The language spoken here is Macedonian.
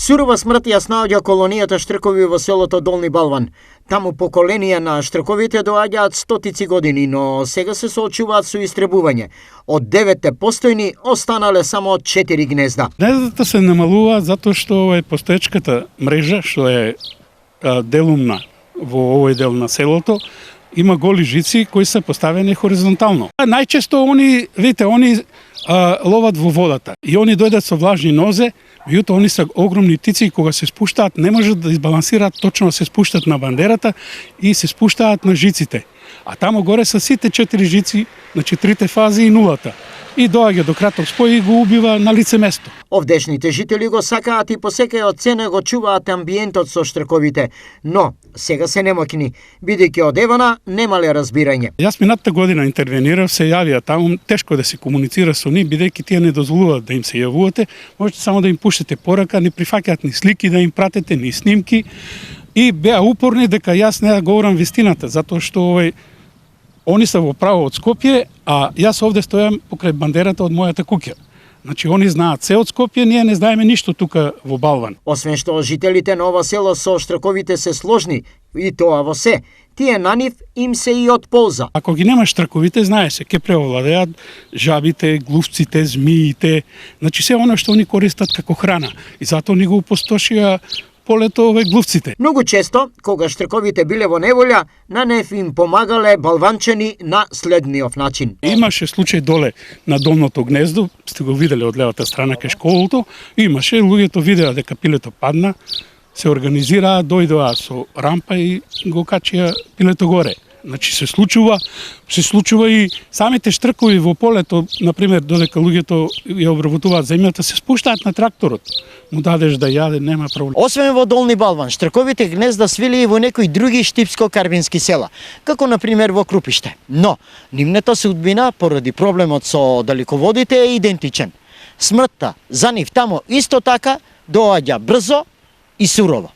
Сурова смрт ја снаоѓа колонијата штркови во селото Долни Балван. Таму поколенија на штрковите доаѓаат стотици години, но сега се соочуваат со истребување. Од 9 постојни останале само 4 гнезда. Гнездата се намалуваат затоа што е постоечката мрежа, што е делумна во овој дел на селото, има голи жици кои се поставени хоризонтално. Најчесто они ловат во водата и они дојдат со влажни нозе, меѓутоа они се огромни птици и кога се спуштаат не можат да избалансираат точно, се спуштат на бандерата и се спуштаат на жиците. А таму горе се сите 4 жици на 4 фази и нулата. И доаѓа до краток спој и го убива на лице место. Овдешните жители го сакаат и по секаја цена го чуваат амбиентот со штрковите, но сега се немокни, бидејќи од Евана немале разбирање. Јас минатата година интервенирав, се јавија таму, тешко да се комуницира со нив, бидејќи тие не дозволуваат да им се јавувате, можете само да им пуштите порака, не прифаќаат ни слики да им пратите, ни снимки, и беа упорни дека јас не говорам вистината, затоа што они се во право од Скопје, а јас овде стојам покрај бандерата од мојата куќа. Значи, они знаат се од Скопје, ние не знаеме ништо тука во Балван. Освен што жителите на ова село со штрковите се сложни, и тоа во се, тие на нив им се и од полза. Ако ги нема штрковите, знае се, ке преовладеат жабите, глувците, змиите, значи се оно што они користат како храна. И затоа ни го опустошија полето глувците. Многу често, кога штрковите биле во неволја, на нив им помагале балванчани на следниот начин. Имаше случај доле на долното гнездо, сте го виделе од левата страна кај школото, имаше, луѓето видеа дека пилето падна, се организираа, дојдоа со рампа и го качија пилето горе. Значи се случува и самите штркови во полето, например, додека луѓето ја обработуваат земјата, се спуштаат на тракторот. Му дадеш да јаде, нема проблем. Освен во Долни Балван, штрковите гнезда свили и во некои други штипско-карбински села, како например во Крупиште. Но нивната судбина поради проблемот со далеководите е идентичен. Смртта за нив тамо исто така доаѓа брзо и сурово.